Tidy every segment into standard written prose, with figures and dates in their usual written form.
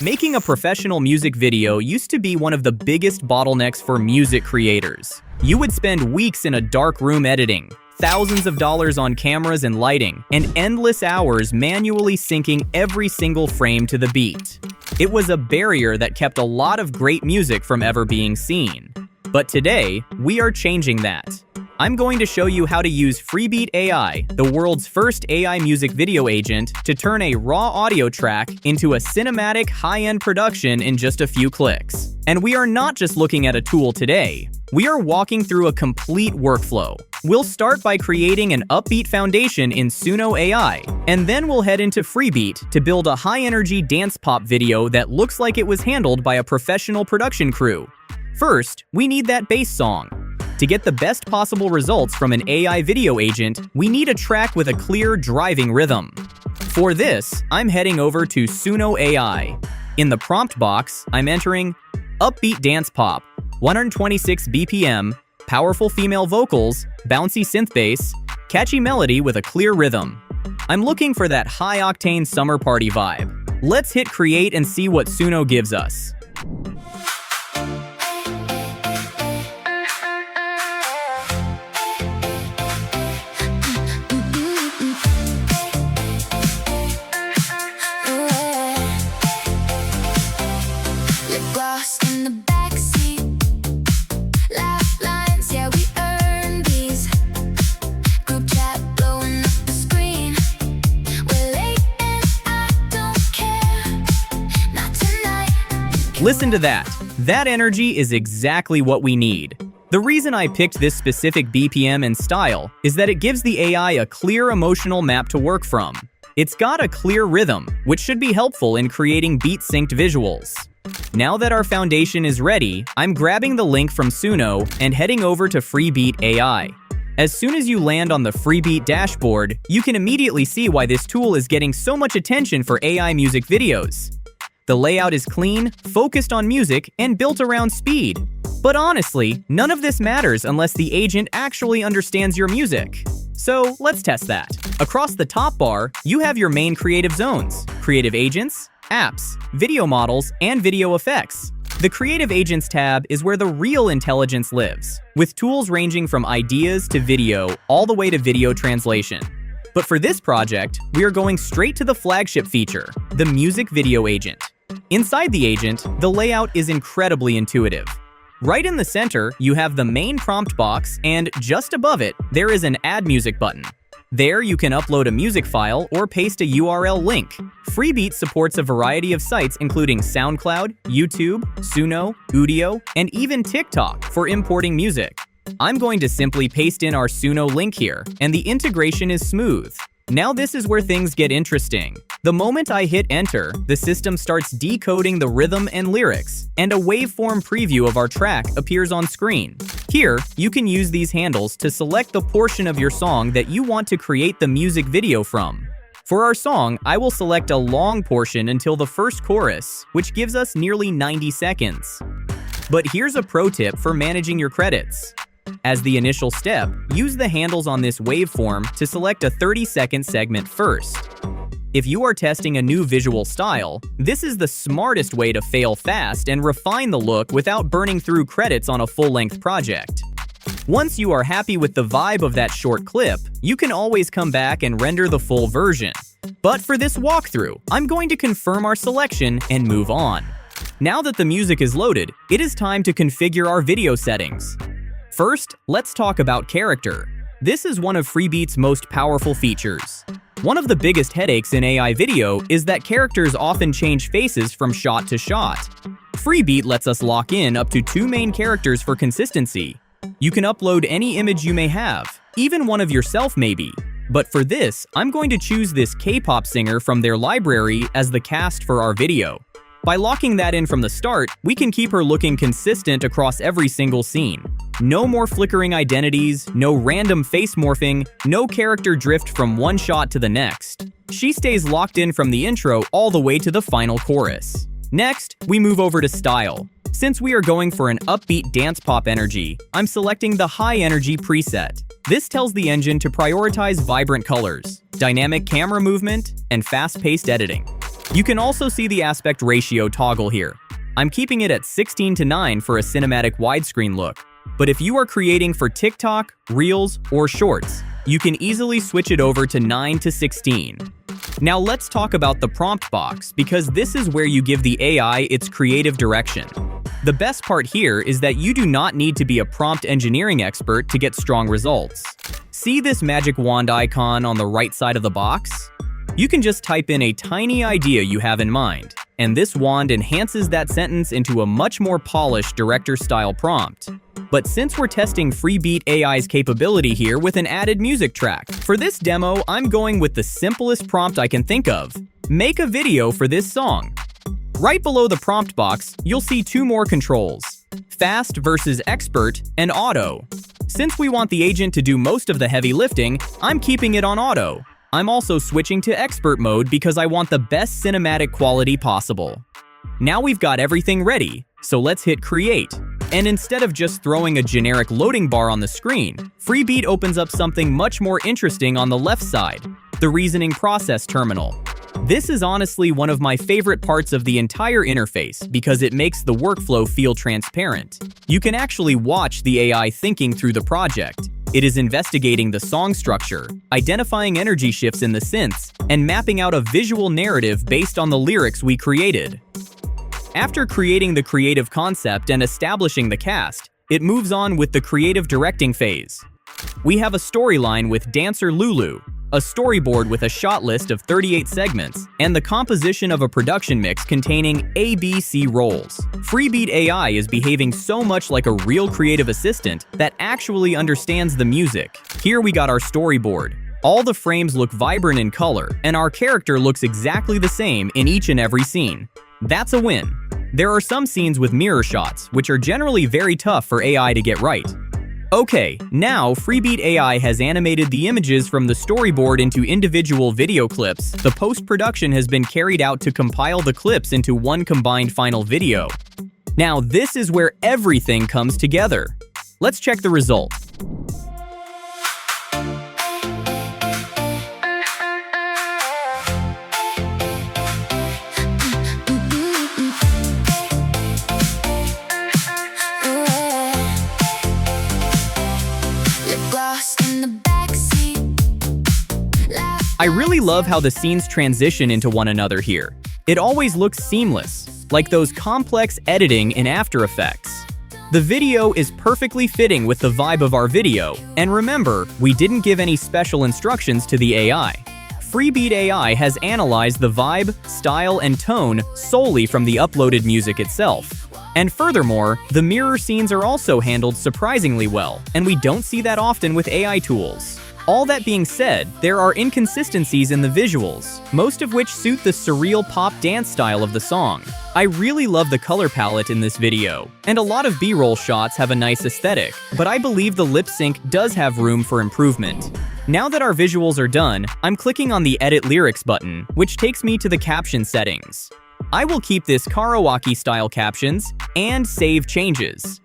Making a professional music video used to be one of the biggest bottlenecks for music creators. You would spend weeks in a dark room editing, thousands of dollars on cameras and lighting, and endless hours manually syncing every single frame to the beat. It was a barrier that kept a lot of great music from ever being seen. But today, we are changing that. I'm going to show you how to use Freebeat AI, the world's first AI music video agent, to turn a raw audio track into a cinematic, high-end production in just a few clicks. And we are not just looking at a tool today. We are walking through a complete workflow. We'll start by creating an upbeat foundation in Suno AI, and then we'll head into Freebeat to build a high-energy dance pop video that looks like it was handled by a professional production crew. First, we need that bass song. To get the best possible results from an AI video agent, we need a track with a clear, driving rhythm. For this, I'm heading over to Suno AI. In the prompt box, I'm entering upbeat dance pop, 126 BPM, powerful female vocals, bouncy synth bass, catchy melody with a clear rhythm. I'm looking for that high-octane summer party vibe. Let's hit create and see what Suno gives us. Listen to that. That energy is exactly what we need. The reason I picked this specific BPM and style is that it gives the AI a clear emotional map to work from. It's got a clear rhythm, which should be helpful in creating beat-synced visuals. Now that our foundation is ready, I'm grabbing the link from Suno and heading over to Freebeat AI. As soon as you land on the Freebeat dashboard, you can immediately see why this tool is getting so much attention for AI music videos. The layout is clean, focused on music, and built around speed. But honestly, none of this matters unless the agent actually understands your music. So let's test that. Across the top bar, you have your main creative zones: creative agents, apps, video models, and video effects. The Creative Agents tab is where the real intelligence lives, with tools ranging from ideas to video, all the way to video translation. But for this project, we are going straight to the flagship feature, the Music Video Agent. Inside the agent, the layout is incredibly intuitive. Right in the center, you have the main prompt box, and just above it, there is an Add Music button. There, you can upload a music file or paste a URL link. Freebeat supports a variety of sites including SoundCloud, YouTube, Suno, Udio, and even TikTok for importing music. I'm going to simply paste in our Suno link here, and the integration is smooth. Now this is where things get interesting. The moment I hit enter, the system starts decoding the rhythm and lyrics, and a waveform preview of our track appears on screen. Here, you can use these handles to select the portion of your song that you want to create the music video from. For our song, I will select a long portion until the first chorus, which gives us nearly 90 seconds. But here's a pro tip for managing your credits. As the initial step, use the handles on this waveform to select a 30-second segment first. If you are testing a new visual style, this is the smartest way to fail fast and refine the look without burning through credits on a full-length project. Once you are happy with the vibe of that short clip, you can always come back and render the full version. But for this walkthrough, I'm going to confirm our selection and move on. Now that the music is loaded, it is time to configure our video settings. First, let's talk about character. This is one of Freebeat's most powerful features. One of the biggest headaches in AI video is that characters often change faces from shot to shot. Freebeat lets us lock in up to 2 main characters for consistency. You can upload any image you may have, even one of yourself maybe. But for this, I'm going to choose this K-pop singer from their library as the cast for our video. By locking that in from the start, we can keep her looking consistent across every single scene. No more flickering identities, no random face morphing, no character drift from one shot to the next. She stays locked in from the intro all the way to the final chorus. Next, we move over to style. Since we are going for an upbeat dance pop energy, I'm selecting the high energy preset. This tells the engine to prioritize vibrant colors, dynamic camera movement, and fast-paced editing. You can also see the aspect ratio toggle here. I'm keeping it at 16:9 for a cinematic widescreen look. But if you are creating for TikTok, Reels, or Shorts, you can easily switch it over to 9:16. Now let's talk about the prompt box, because this is where you give the AI its creative direction. The best part here is that you do not need to be a prompt engineering expert to get strong results. See this magic wand icon on the right side of the box? You can just type in a tiny idea you have in mind, and this wand enhances that sentence into a much more polished director-style prompt. But since we're testing Freebeat AI's capability here with an added music track, for this demo, I'm going with the simplest prompt I can think of. Make a video for this song. Right below the prompt box, you'll see two more controls: fast versus expert and auto. Since we want the agent to do most of the heavy lifting, I'm keeping it on auto. I'm also switching to expert mode because I want the best cinematic quality possible. Now we've got everything ready, so let's hit create. And instead of just throwing a generic loading bar on the screen, Freebeat opens up something much more interesting on the left side: the reasoning process terminal. This is honestly one of my favorite parts of the entire interface because it makes the workflow feel transparent. You can actually watch the AI thinking through the project. It is investigating the song structure, identifying energy shifts in the synths, and mapping out a visual narrative based on the lyrics we created. After creating the creative concept and establishing the cast, it moves on with the creative directing phase. We have a storyline with dancer Lulu, a storyboard with a shot list of 38 segments, and the composition of a production mix containing ABC roles. Freebeat AI is behaving so much like a real creative assistant that actually understands the music. Here we got our storyboard. All the frames look vibrant in color, and our character looks exactly the same in each and every scene. That's a win. There are some scenes with mirror shots, which are generally very tough for AI to get right. Okay, now Freebeat AI has animated the images from the storyboard into individual video clips. The post-production has been carried out to compile the clips into one combined final video. Now this is where everything comes together. Let's check the result. I really love how the scenes transition into one another here. It always looks seamless, like those complex editing in After Effects. The video is perfectly fitting with the vibe of our video, and remember, we didn't give any special instructions to the AI. Freebeat AI has analyzed the vibe, style, and tone solely from the uploaded music itself. And furthermore, the mirror scenes are also handled surprisingly well, and we don't see that often with AI tools. All that being said, there are inconsistencies in the visuals, most of which suit the surreal pop dance style of the song. I really love the color palette in this video, and a lot of B-roll shots have a nice aesthetic, but I believe the lip sync does have room for improvement. Now that our visuals are done, I'm clicking on the Edit Lyrics button, which takes me to the caption settings. I will keep this karaoke-style captions and save changes.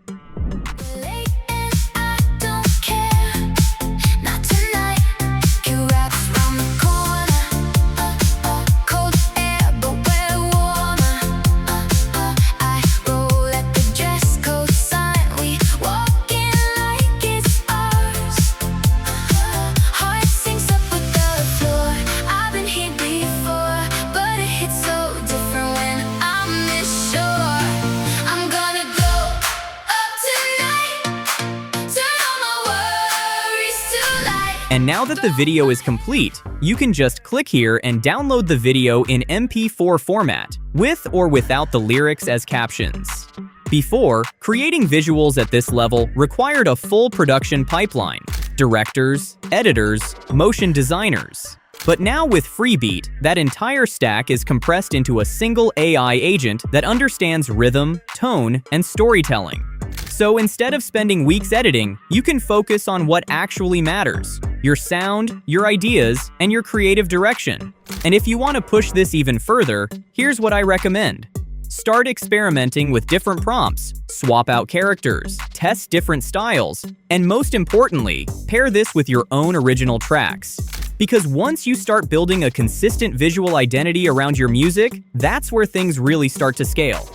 And now that the video is complete, you can just click here and download the video in MP4 format, with or without the lyrics as captions. Before, creating visuals at this level required a full production pipeline: directors, editors, motion designers. But now with Freebeat, that entire stack is compressed into a single AI agent that understands rhythm, tone, and storytelling. So instead of spending weeks editing, you can focus on what actually matters: your sound, your ideas, and your creative direction. And if you want to push this even further, here's what I recommend. Start experimenting with different prompts, swap out characters, test different styles, and most importantly, pair this with your own original tracks. Because once you start building a consistent visual identity around your music, that's where things really start to scale.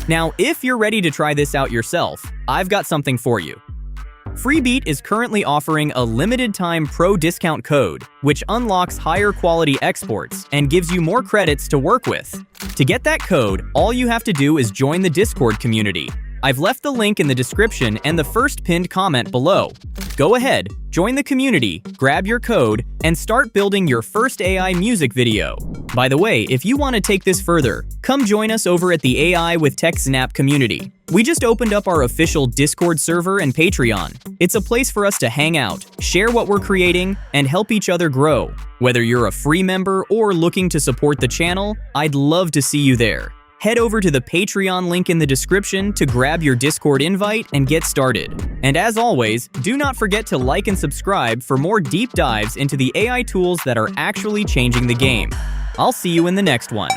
Now, if you're ready to try this out yourself, I've got something for you. Freebeat is currently offering a limited-time pro discount code, which unlocks higher quality exports and gives you more credits to work with. To get that code, all you have to do is join the Discord community. I've left the link in the description and the first pinned comment below. Go ahead, join the community, grab your code, and start building your first AI music video. By the way, if you want to take this further, come join us over at the AI with Tech Snap community. We just opened up our official Discord server and Patreon. It's a place for us to hang out, share what we're creating, and help each other grow. Whether you're a free member or looking to support the channel, I'd love to see you there. Head over to the Patreon link in the description to grab your Discord invite and get started. And as always, do not forget to like and subscribe for more deep dives into the AI tools that are actually changing the game. I'll see you in the next one.